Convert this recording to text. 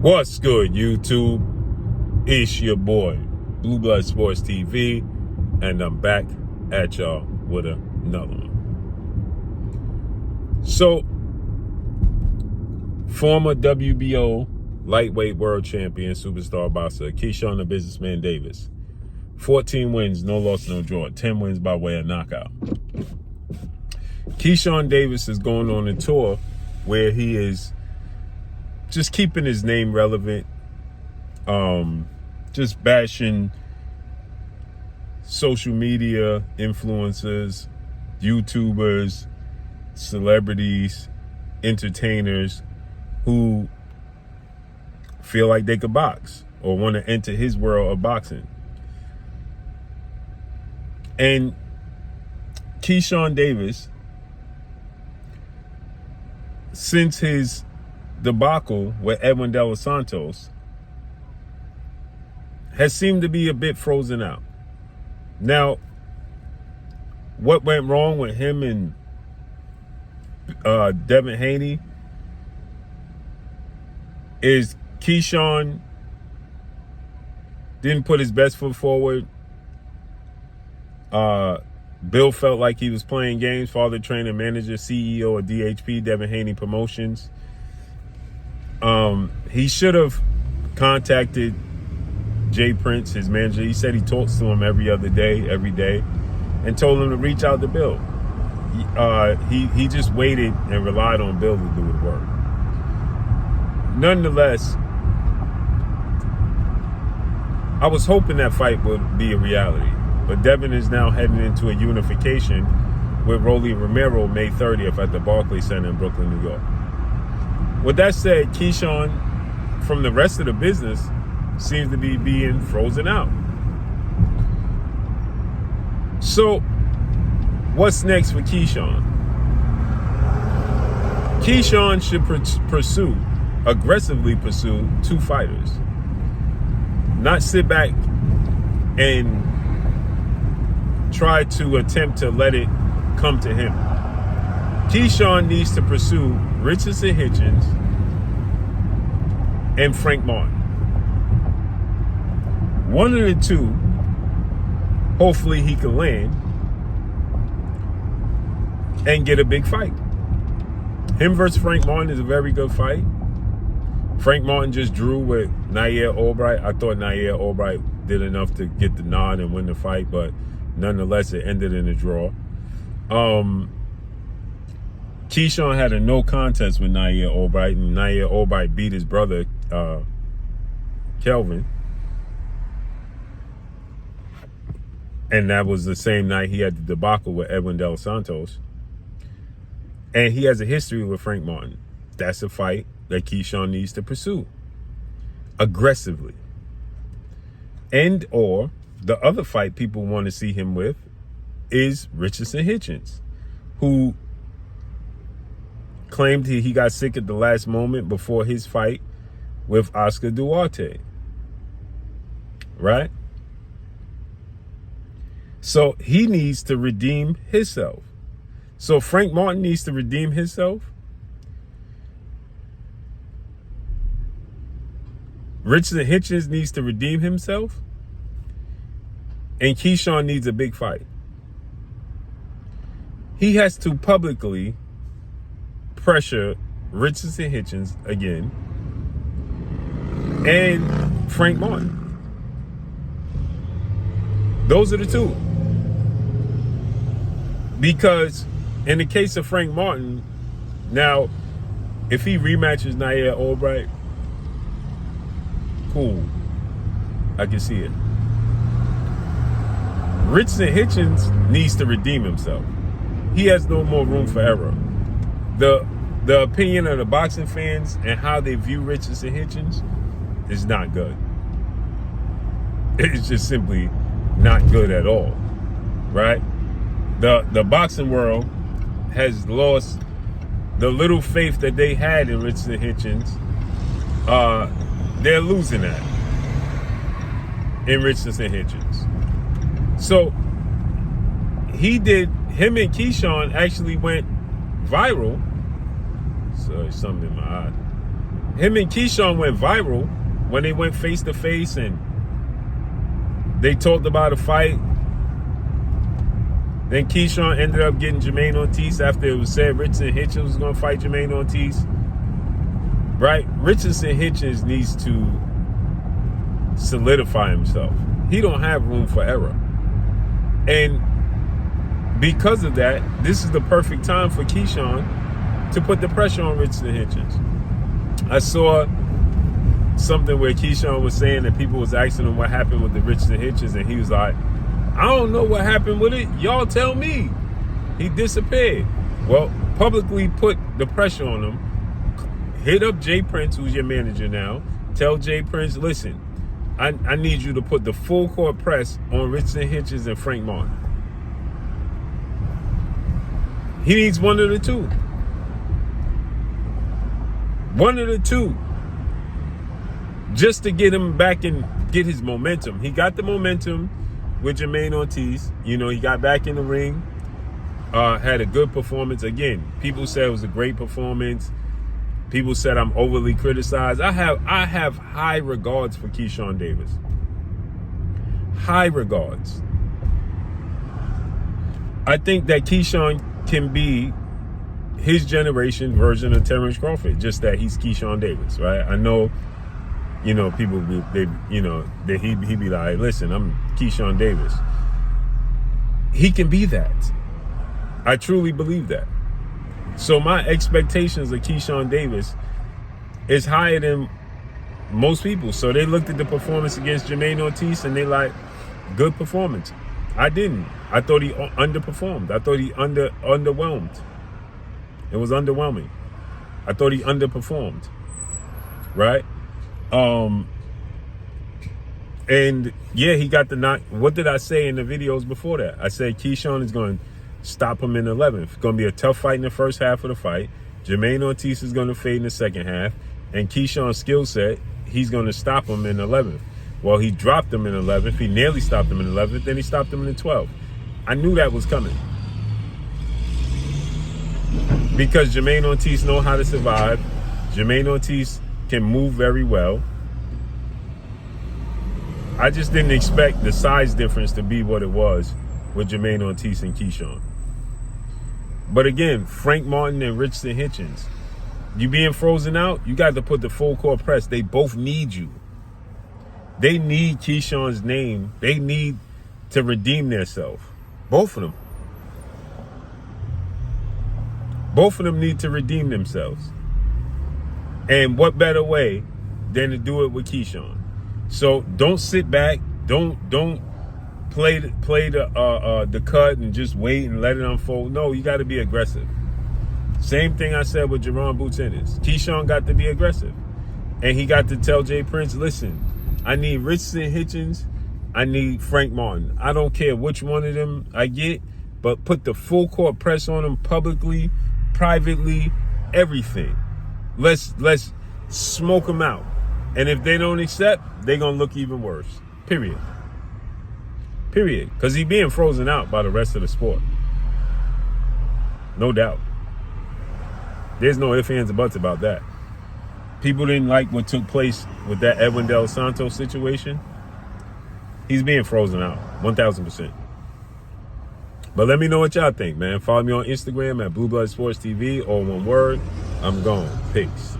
What's good, YouTube? It's your boy, Blue Blood Sports TV, and I'm back at y'all with another one. So, former WBO lightweight world champion, superstar boxer, Keyshawn the Businessman Davis. 14 wins, no loss, no draw. 10 wins by way of knockout. Keyshawn Davis is going on a tour where he is just keeping his name relevant, just bashing social media influencers, YouTubers, celebrities, entertainers who feel like they could box or want to enter his world of boxing. And Keyshawn Davis, since his debacle with Edwin De Los Santos, has seemed to be a bit frozen out. Now, what went wrong with him and Devin Haney is Keyshawn didn't put his best foot forward. Bill felt like he was playing games. Father, trainer, manager, CEO of DHP, Devin Haney Promotions. He should have contacted Jay Prince, his manager. He said he talks to him every day, and told him to reach out to Bill. He just waited and relied on Bill to do the work. Nonetheless, I was hoping that fight would be a reality, but Devin is now heading into a unification with Rolly Romero May 30th at the Barclays Center in Brooklyn, New York. With that said, Keyshawn, from the rest of the business, seems to be being frozen out. So, what's next for Keyshawn? Keyshawn should aggressively pursue two fighters. Not sit back and try to attempt to let it come to him. Keyshawn needs to pursue Richardson Hitchens and Frank Martin. One of the two, hopefully he can land and get a big fight. Him versus Frank Martin is a very good fight. Frank Martin just drew with Nair Albright. I thought Nair Albright did enough to get the nod and win the fight, but nonetheless, it ended in a draw. Keyshawn had a no contest with Nair Albright, and Nair Albright beat his brother, Kelvin. And that was the same night he had the debacle with Edwin De Los Santos. And he has a history with Frank Martin. That's a fight that Keyshawn needs to pursue aggressively. And or the other fight people want to see him with is Richardson Hitchens, who claimed he got sick at the last moment before his fight with Oscar Duarte. Right? So he needs to redeem himself. So Frank Martin needs to redeem himself. Richardson Hitchens needs to redeem himself. And Keyshawn needs a big fight. He has to publicly pressure Richardson Hitchens again and Frank Martin. Those are the two. Because in the case of Frank Martin, now, if he rematches Nair Albright, cool. I can see it. Richardson Hitchens needs to redeem himself. He has no more room for error. The opinion of the boxing fans and how they view Richardson Hitchens is not good. It's just simply not good at all, right? The boxing world has lost the little faith that they had in Richardson Hitchens. They're losing that in Richardson Hitchens. So him and Keyshawn actually went viral. So something in my eye. Him and Keyshawn went viral when they went face to face and they talked about a fight. Then Keyshawn ended up getting Jermaine Ortiz after it was said Richardson Hitchens was going to fight Jermaine Ortiz. Right? Richardson Hitchens needs to solidify himself. He don't have room for error. And because of that, this is the perfect time for Keyshawn to put the pressure on Richardson Hitchens. I saw something where Keyshawn was saying that people was asking him what happened with the Richardson Hitchens, and he was like, I don't know what happened with it. Y'all tell me. He disappeared. Well, publicly put the pressure on him. Hit up Jay Prince, who's your manager now. Tell Jay Prince, listen, I need you to put the full court press on Richardson Hitchens and Frank Martin. He needs one of the two. One of the two. Just to get him back and get his momentum. He got the momentum with Jermaine Ortiz. You know, he got back in the ring. Had a good performance. Again, people said it was a great performance. People said I'm overly criticized. I have high regards for Keyshawn Davis. High regards. I think that Keyshawn can be his generation version of Terrence Crawford, just that he's Keyshawn Davis, right? I know, you know, people that he be like, listen, I'm Keyshawn Davis. He can be that. I truly believe that. So my expectations of Keyshawn Davis is higher than most people. So they looked at the performance against Jermaine Ortiz and they like, good performance. I didn't. I thought he underperformed. I thought he underwhelmed. It was underwhelming. I thought he underperformed. Right? And yeah, he got the knock. What did I say in the videos before that? I said Keyshawn is going to stop him in the 11th. It's going to be a tough fight in the first half of the fight. Jermaine Ortiz is going to fade in the second half. And Keyshawn's skill set, he's going to stop him in the 11th. Well, he dropped him in the 11th. He nearly stopped him in the 11th. Then he stopped him in the 12th. I knew that was coming. Because Jermaine Ortiz knows how to survive. Jermaine Ortiz can move very well. I just didn't expect the size difference to be what it was with Jermaine Ortiz and Keyshawn. But again, Frank Martin and Richardson Hitchens, you being frozen out, you got to put the full court press. They both need you. They need Keyshawn's name. They need to redeem themselves. Both of them. Both of them need to redeem themselves. And what better way than to do it with Keyshawn? So don't sit back. Don't play the cut and just wait and let it unfold. No, you got to be aggressive. Same thing I said with Jerron Boots Ennis. Keyshawn got to be aggressive. And he got to tell Jay Prince, listen, I need Richardson Hitchens. I need Frank Martin. I don't care which one of them I get, but put the full court press on them publicly, privately, everything. Let's smoke them out. And if they don't accept, they're going to look even worse. Period. Period. Because he's being frozen out by the rest of the sport. No doubt. There's no ifs, ands, or buts about that. People didn't like what took place with that Edwin Del Santos situation. He's being frozen out, 1,000%. But let me know what y'all think, man. Follow me on Instagram at Blue Blood Sports TV, all one word. I'm gone. Peace.